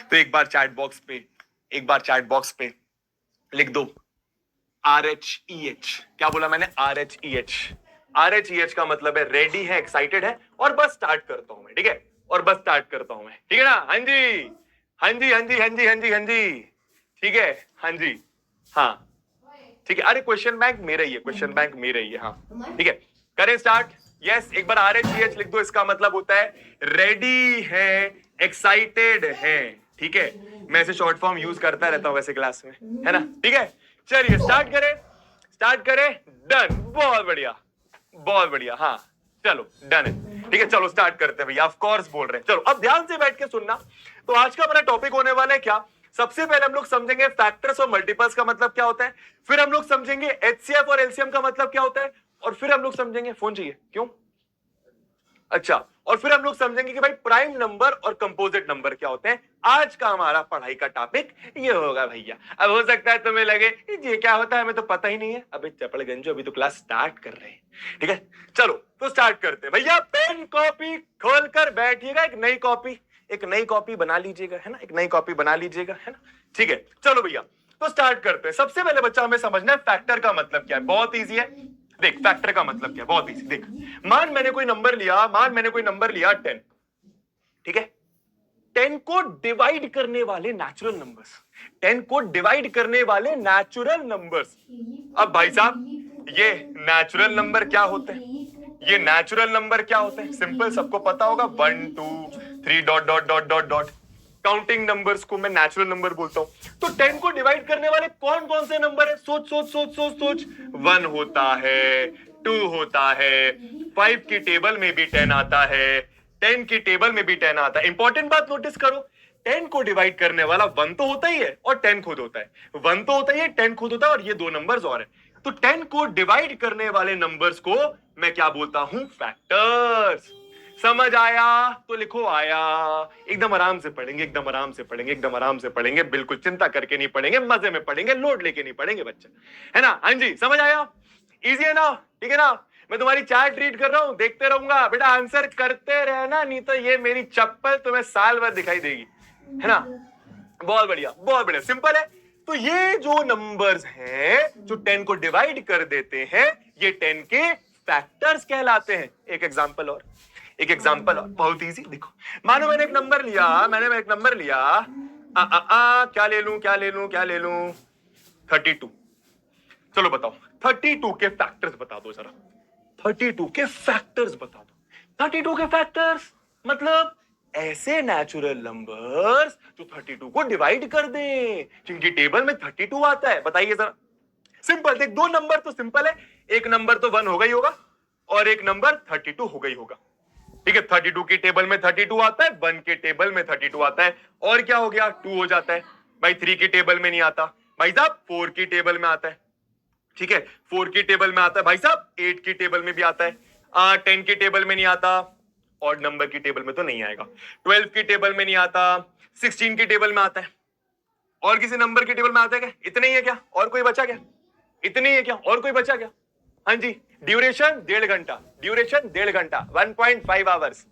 तो एक बार chat box पे लिख दो RHEH। क्या बोला मैंने? RHEH। RHEH का मतलब है रेडी है, एक्साइटेड है, और बस स्टार्ट करता हूं मैं। ठीक है, और बस स्टार्ट करता हूं मैं। ठीक है ना? हाँ जी, हाँ जी, हाँ जी, हाँ जी, हाँ जी, हाँ जी, ठीक है, हाँ जी, हाँ ठीक है। अरे क्वेश्चन बैंक मेरा ही है, क्वेश्चन बैंक मेरा ही है। हाँ ठीक है, करें स्टार्ट। यस, एक बार RHEH लिख दो। इसका मतलब होता है रेडी है, एक्साइटेड है। ठीक है, मैं ऐसे शॉर्ट फॉर्म यूज करता रहता हूं वैसे क्लास में, है ना? ठीक है, चलिए स्टार्ट करें, स्टार्ट करें। डन, बहुत बढ़िया, बहुत बढ़िया। हाँ चलो डन है। ठीक है, चलो स्टार्ट करते हैं भैया। ऑफ कोर्स बोल रहे हैं। चलो अब ध्यान से बैठ के सुनना। तो आज का हमारा टॉपिक होने वाला है क्या? सबसे पहले हम लोग समझेंगे फैक्टर्स और मल्टीपल्स का मतलब क्या होता है, फिर हम लोग समझेंगे HCF और LCM का मतलब क्या होता है, और फिर हम लोग समझेंगे फोन चाहिए क्यों, अच्छा, और फिर हम लोग समझेंगे कि भाई प्राइम नंबर और कंपोजिट नंबर क्या होते हैं। आज का हमारा पढ़ाई का टॉपिक ये होगा भैया। अब हो सकता है तुम्हें लगे ये क्या होता है, हमें तो पता ही नहीं है। अबे चपड़गंजो, अभी तो क्लास स्टार्ट कर रहे हैं। ठीक है, चलो तो स्टार्ट करते हैं भैया। पेन कॉपी खोलकर बैठिएगा, एक नई कॉपी बना लीजिएगा, है ना? एक नई कॉपी बना लीजिएगा, है ना? ठीक है, चलो भैया तो स्टार्ट करते हैं। सबसे पहले बच्चा हमें समझना है फैक्टर का मतलब क्या है। बहुत इजी है, देख फैक्टर का मतलब क्या है, बहुत इजी। देख, मान मैंने कोई नंबर लिया 10। ठीक है, 10 को डिवाइड करने वाले नेचुरल नंबर्स, 10 को डिवाइड करने वाले नेचुरल नंबर्स। अब भाई साहब ये नेचुरल नंबर क्या होते हैं, ये नेचुरल नंबर क्या होते हैं? सिंपल, सबको पता होगा, 1 2 3 dot dot dot dot dot. Counting numbers को मैं नेचुरल नंबर बोलता हूं। तो 10 को डिवाइड करने वाले कौन कौन से नंबर है? सोच सोच सोच सोच सोच। 1 होता है, 2 होता है, 5 की टेबल में भी 10 आता है, 10 की टेबल में भी 10 आता है। इंपॉर्टेंट बात नोटिस करो, 10 को डिवाइड करने वाला 1 तो होता ही है और 10 खुद होता है। 1 तो होता ही है, 10 खुद होता है, और ये दो नंबर्स और है। तो 10 को डिवाइड करने वाले नंबर्स को मैं क्या बोलता हूं? फैक्टर्स। समझ आया तो लिखो आया। एकदम आराम से पढ़ेंगे, एकदम आराम से पढ़ेंगे, एकदम आराम से पढ़ेंगे, बिल्कुल चिंता करके नहीं पढ़ेंगे, मजे में पढ़ेंगे, लोड लेके नहीं पढ़ेंगे बच्चा, है ना? हाँ जी, समझ आया? इजी है ना? ठीक है ना? मैं तुम्हारी चैट रीड कर रहा हूं, देखते रहूंगा बेटा, आंसर करते रहना, नहीं तो ये मेरी चप्पल तुम्हें साल भर दिखाई देगी, है ना? बहुत बढ़िया, बहुत बढ़िया, सिंपल है। तो ये जो नंबर्स हैं जो 10 को डिवाइड कर देते हैं, ये 10 के फैक्टर्स कहलाते हैं। एक एग्जांपल और, बहुत इजी। देखो, मानो मैंने एक नंबर लिया, क्या ले लूं 32। चलो बताओ 32 के फैक्टर्स बता दो जरा, 32 के फैक्टर्स बता दो। 32 के फैक्टर्स मतलब ऐसे नेचुरल नंबर्स जो 32 को डिवाइड कर दें, जिनकी टेबल में 32 आता है। बताइए जरा। सिंपल, देख, दो नंबर तो सिंपल है, एक नंबर तो 1 हो गई होगा और एक नंबर 32 हो गई होगा। ठीक है, 32 की टेबल में 32 आता है, 1 के टेबल में 32 आता है, और क्या हो गया? 2 हो जाता है भाई। 3 की टेबल में नहीं आता भाई साहब, 4 की टेबल में आता है। ठीक है, 4 की टेबल में आता है भाई साहब, 8 की टेबल में भी आता है, 10 की टेबल में नहीं आता, और नंबर की टेबल में तो नहीं आएगा, 12 की टेबल में नहीं आता, 16 की टेबल में आता है। और किसी नंबर की टेबल में आता है क्या? इतने ही है क्या? और कोई बचा क्या? इतने ही है क्या? और कोई बचा क्या? हाँ जी, ड्यूरेशन 1.5 घंटा, 1.5 आवर्स।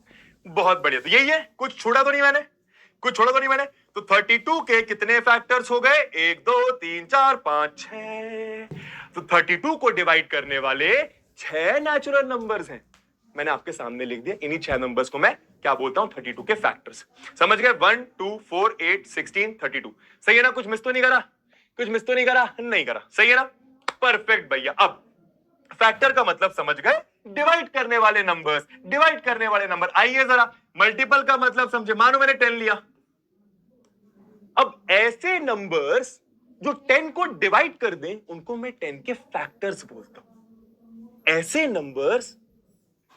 बहुत बढ़िया, तो यही है, कुछ छोड़ा तो नहीं मैंने। तो 32 के कितने फैक्टर्स हो गए? 1 2 3 4 5 6। तो 32 को डिवाइड करने वाले 6 नेचुरल नंबर्स हैं। मैंने आपके सामने लिख दिया, इन्हीं 6 नंबर्स को मैं क्या बोलता हूं? 32 के फैक्टर्स। समझ गए? 1 2 4 8 16 32। सही है ना? कुछ मिस तो नहीं करा? नहीं करा, सही है ना? परफेक्ट भैया। अब फैक्टर का मतलब समझ गए, डिवाइड करने वाले नंबर। आइए जरा मल्टीपल का मतलब समझे। मानो मैंने 10 लिया, अब ऐसे नंबर्स जो 10 को डिवाइड कर दें उनको मैं 10 के फैक्टर्स बोलता हूं। ऐसे नंबर्स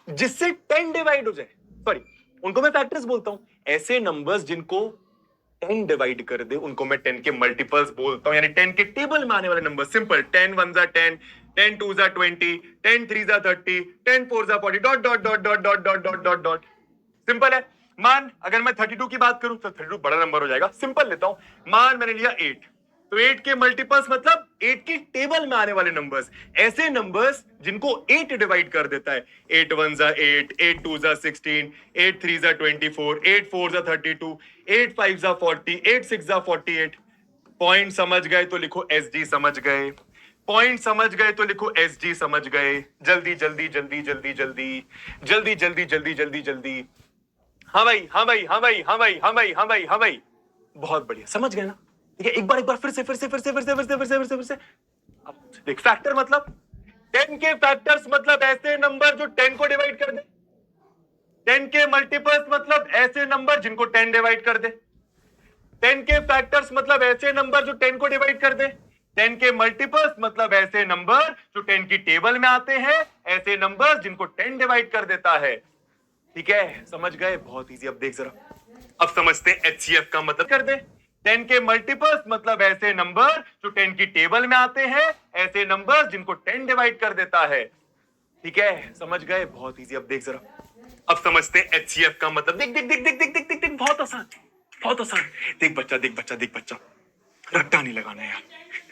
जिससे 10 डिवाइड हो जाए, सॉरी, उनको मैं फैक्टर्स बोलता हूं। ऐसे नंबर्स जिनको 10 डिवाइड कर दे उनको मैं 10 के मल्टीपल्स बोलता हूं, यानी 10 के टेबल में आने वाले नंबर। सिंपल, 10 1 जा 10, 10 2 जा 20, 10 3 जा 30, 10 4 जा 40, dot dot dot dot dot dot dot dot dot. Simple है। मान अगर मैं 32 की बात करूं तो 32 बड़ा नंबर हो जाएगा। सिंपल लेता हूं, मान मैंने लिया 8, तो 8 के मल्टीपल्स मतलब 8 की टेबल में आने वाले नंबर्स, ऐसे नंबर्स जिनको 8 डिवाइड कर देता है। 8 1 जा 8, 8 2 जा 16, 8 3 जा 24, 8 4 जा 32, 8 5 जा 40, 8 6 जा 48। पॉइंट समझ गए तो लिखो एसजी समझ गए, पॉइंट समझ गए तो लिखो एसजी समझ गए। जल्दी जल्दी जल्दी जल्दी जल्दी जल्दी जल्दी जल्दी जल्दी जल्दी। हाँ भाई, हाँ भाई, हाँ भाई, हाँ भाई, हाँ भाई, हाँ भाई, हाँ भाई, बहुत बढ़िया, समझ गए ना? ठीक है, एक बार फिर से अब देख, फैक्टर मतलब 10 के फैक्टर्स मतलब ऐसे नंबर जो 10 को डिवाइड कर दे। 10 के मल्टीपल्स मतलब ऐसे नंबर जिनको 10 डिवाइड कर दे। 10 के फैक्टर्स मतलब ऐसे नंबर जो 10 को डिवाइड कर दे। 10 के मल्टीपल्स मतलब ऐसे नंबर जो 10 की टेबल में आते हैं, ऐसे नंबर जिनको 10 डिवाइड कर देता है। ठीक है, समझ गए? बहुत इजी। अब देख जरा, अब समझते हैं एचसीएफ का मतलब कर दे। 10 के मल्टीपल्स मतलब ऐसे नंबर जो 10 की टेबल में आते हैं, ऐसे नंबर जिनको 10 डिवाइड कर देता है। ठीक है, समझ गए? बहुत इजी। अब देख जरा, अब समझते हैं एचसीएफ का मतलब। देख देख देख देख देख देख देख देख, बहुत आसान, बहुत आसान। देख बच्चा, देख बच्चा, देख बच्चा, रट्टा नहीं लगाना है यार,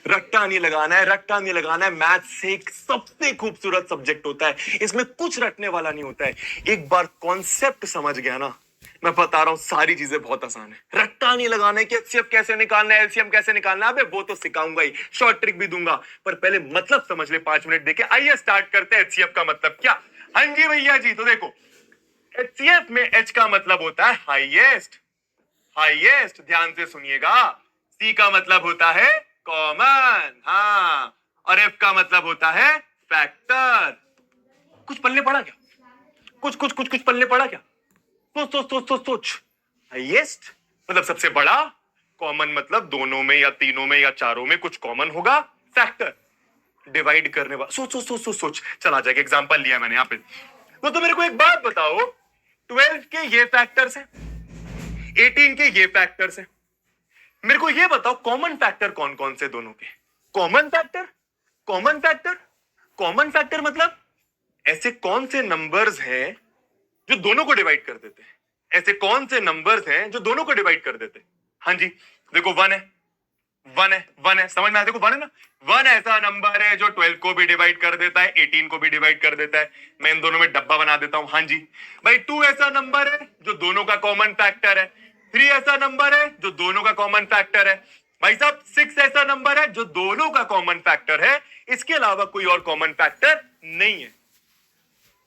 रट्टा नहीं लगाना है, रट्टा नहीं लगाना है। मैथ से एक सबसे खूबसूरत सब्जेक्ट होता है, इसमें कुछ रटने वाला नहीं होता है। एक बार कॉन्सेप्ट समझ गया ना, मैं बता रहा हूं सारी चीजें बहुत आसान है। रट्टा नहीं लगाना है कि एचसीएफ कैसे निकालना है, एलसीएम कैसे निकालना है, अबे वो तो सिखाऊंगा ही, शॉर्ट ट्रिक भी दूंगा, पर पहले मतलब समझ ले। 5 मिनट देके आइए स्टार्ट करते हैं। एचसीएफ का मतलब क्या? हाँ जी भैया जी, तो देखो, एचसीएफ में एच का मतलब होता है हाईएस्ट, हाईएस्ट, ध्यान से सुनिएगा। सी का मतलब होता है कॉमन, हाँ, और एफ का मतलब होता है फैक्टर। कुछ पल्ले पड़ा क्या? कुछ पल्ले पड़ा क्या? सोच सोच सोच सोच सोच। हाईएस्ट मतलब सबसे बड़ा, कॉमन मतलब दोनों में या तीनों में या चारों में कुछ कॉमन होगा, फैक्टर डिवाइड करने वाला। सोच सोच सोच सोच सोच, चला जाएगा। एग्जांपल लिया मैंने यहाँ पे। तो मेरे को एक बात बताओ, 12 के ये फैक्टर्स हैं, 18 के ये फैक्टर्स हैं, मेरे को ये बताओ कॉमन फैक्टर कौन कौन से दोनों के? Common factor, common factor, common factor मतलब ऐसे कौन से नंबर्स हैं जो दोनों को डिवाइड कर देते हैं? ऐसे कौन से नंबर्स हैं जो दोनों को डिवाइड कर देते हैं? हाँ जी, देखो 1 है, 1 है, 1 है, समझ में आया? देखो 1 है ना, 1 ऐसा नंबर है जो 12 को भी डिवाइड कर देता है, 18 को भी डिवाइड कर देता है। मैं इन दोनों में डब्बा बना देता हूं। हाँ जी भाई, 2 ऐसा नंबर है जो दोनों का कॉमन फैक्टर है। 3 ऐसा नंबर है जो दोनों का कॉमन फैक्टर है। भाई साहब 6 ऐसा नंबर है जो दोनों का कॉमन फैक्टर है, इसके अलावा कोई और कॉमन फैक्टर नहीं है।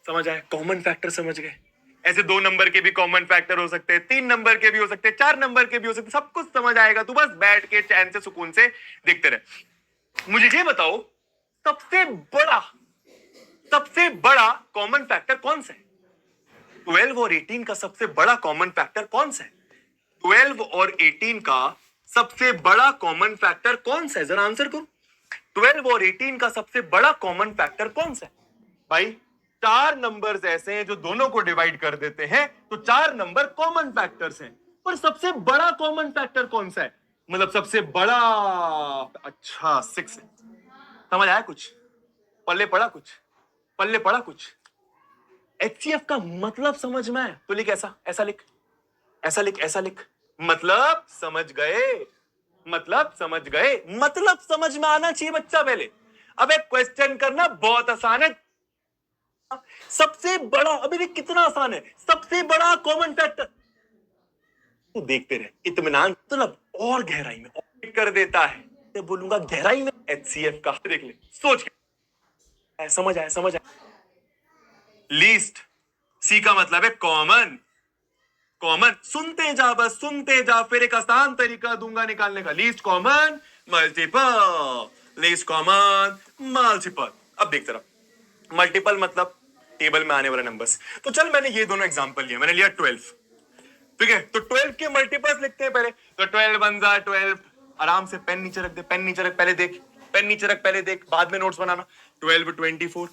समझ आया? कॉमन फैक्टर समझ गए? ऐसे 2 नंबर के भी कॉमन फैक्टर हो सकते हैं, 3 नंबर के भी हो सकते हैं, 4 नंबर के भी हो सकते हैं, सब कुछ समझ आएगा। तू बस बैठ के चैन से सुकून से देखते रहे। मुझे ये बताओ, सबसे बड़ा, सबसे बड़ा कॉमन फैक्टर कौन सा है? 12 और 18 का सबसे बड़ा कॉमन फैक्टर कौन सा है? 12 और 18 का सबसे बड़ा कॉमन फैक्टर कौन सा है? जरा आंसर करो। 12 और 18 का सबसे बड़ा कॉमन फैक्टर कौन सा है? भाई 4 नंबर्स ऐसे हैं जो दोनों को डिवाइड कर देते हैं, तो 4 नंबर कॉमन फैक्टर्स हैं। पर सबसे बड़ा कॉमन फैक्टर कौन सा है? मतलब सबसे बड़ा, अच्छा 6 है। समझ आया? कुछ पल्ले पड़ा, कुछ पल्ले पड़ा कुछ? एचसीएफ का मतलब समझ में आया तो लिख ऐसा, ऐसा लिख, ऐसा लिख, ऐसा लिख। मतलब समझ गए, मतलब समझ गए, मतलब समझ में आना चाहिए बच्चा पहले। अब एक क्वेश्चन करना बहुत आसान है। सबसे बड़ा, अभी देख कितना आसान है, सबसे बड़ा कॉमन फैक्टर। तो देखते रहे, इत्मीनान मतलब और गहराई में और कर देता है। मैं बोलूंगा गहराई में एचसीएफ का, देख ले, सोच के समझ आया, समझ आया? लीस्ट, सी का मतलब है कॉमन, कॉमन, सुनते जा बस सुनते जा, फिर एक आसान तरीका दूंगा निकालने का। Least common multiple, least common multiple. अब देख जरा, मल्टीपल मतलब टेबल में आने वाले नंबर्स। तो चल मैंने ये दोनों एग्जांपल लिए, मैंने लिया 12, ठीक है, तो 12 के मल्टीपल्स लिखते हैं पहले। तो 12 1 जा 12, आराम से पेन नीचे रख दे, पेन नीचे रख, पहले देख, पेन नीचे रख, पहले देख, बाद में नोट्स बनाना। 12 24,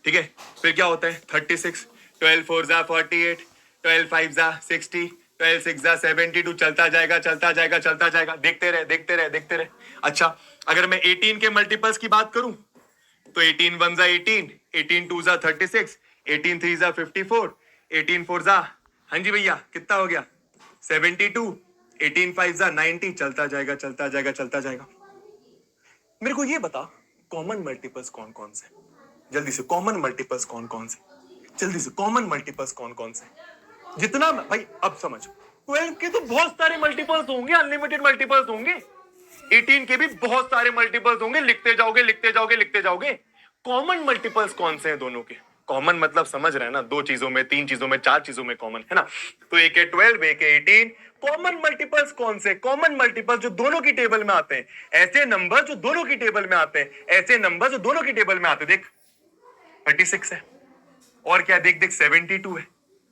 ठीक है, फिर क्या होता है 36, 12 4 जा 48, 12 5 जा 60, 12 6 जा 72, चलता जाएगा चलता जाएगा चलता जाएगा, देखते रहे देखते रहे देखते रहे। अच्छा, अगर मैं 18 के मल्टीपल्स की बात करूं तो 18 1 जा 18, 18 2 जा 36, 18 3 जा 54, 18 4 जा, हाँ जी भैया कितना हो गया 72, 18 5 जा 90, चलता जाएगा चलता जाएगा चलता जाएगा। मेरे को ये बता कॉमन मल्टीपल्स कौन कौन से, जल्दी से कॉमन मल्टीपल्स कौन कौन से, जल्दी से कॉमन मल्टीपल्स कौन कौन से, जितना भाई अब समझ। 12 के तो बहुत सारे मल्टीपल्स होंगे, अनलिमिटेड मल्टीपल्स होंगे। 18 के भी बहुत सारे मल्टीपल्स होंगे, लिखते जाओगे लिखते जाओगे लिखते जाओगे। कॉमन मल्टीपल्स कौन से हैं दोनों के? कॉमन मतलब समझ रहे हैं ना, 2 चीजों में, 3 चीजों में, 4 चीजों में कॉमन है ना। तो एक है 12, एक है 18। कॉमन मल्टीपल्स कौन से? कॉमन मल्टीपल्स जो दोनों की टेबल में आते हैं, ऐसे नंबर जो दोनों की टेबल में आते हैं, ऐसे नंबर जो दोनों की टेबल में आते हैं। देख 36 है, और क्या देख देख 72 है,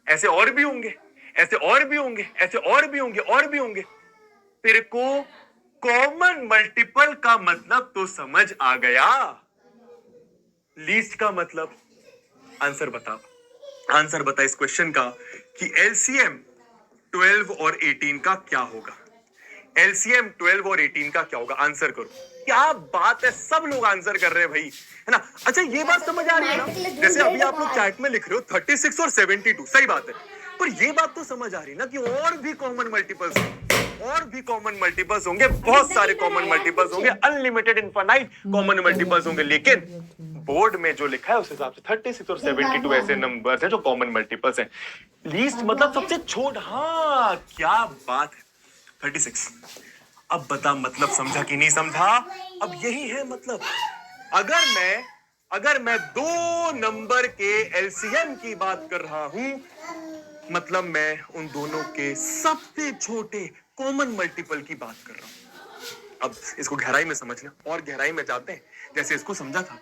ऐसे और भी होंगे, ऐसे और भी होंगे, ऐसे और भी होंगे, और भी होंगे। तेरे को कॉमन मल्टीपल का मतलब तो समझ आ गया, लीस्ट का मतलब? आंसर बता, आंसर बता इस क्वेश्चन का कि एलसीएम 12 और 18 का क्या होगा। एलसीएम 12 और 18 का क्या होगा? आंसर करो। क्या बात है, सब लोग आंसर कर रहे हैं भाई, है ना। अच्छा ये बात समझ आ रही है ना, जैसे अभी आप लोग चैट में लिख रहे हो 36 और 72, सही बात है, पर ये बात तो समझ आ रही है ना कि और भी कॉमन मल्टीपल्स होंगे, और भी कॉमन मल्टीपल्स होंगे, बहुत सारे कॉमन मल्टीपल्स होंगे, अनलिमिटेड इनफाइनाइट कॉमन मल्टीपल्स होंगे। लेकिन बोर्ड में जो लिखा है उस हिसाब से 36 और 72 ऐसे नंबर्स हैं जो कॉमन मल्टीपल्स हैं। लीस्ट मतलब सबसे छोटा। हाँ क्या बात है, 36। अब बता मतलब समझा कि नहीं समझा? अब यही है मतलब। अगर मैं 2 नंबर के एलसीएम की बात कर रहा हूं, मतलब मैं उन दोनों के सबसे छोटे कॉमन मल्टीपल की बात कर रहा हूं। अब इसको गहराई में समझना, और गहराई में जाते हैं, जैसे इसको समझा था।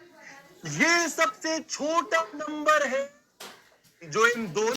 ये सबसे छोटा नंबर है जो इन दोनों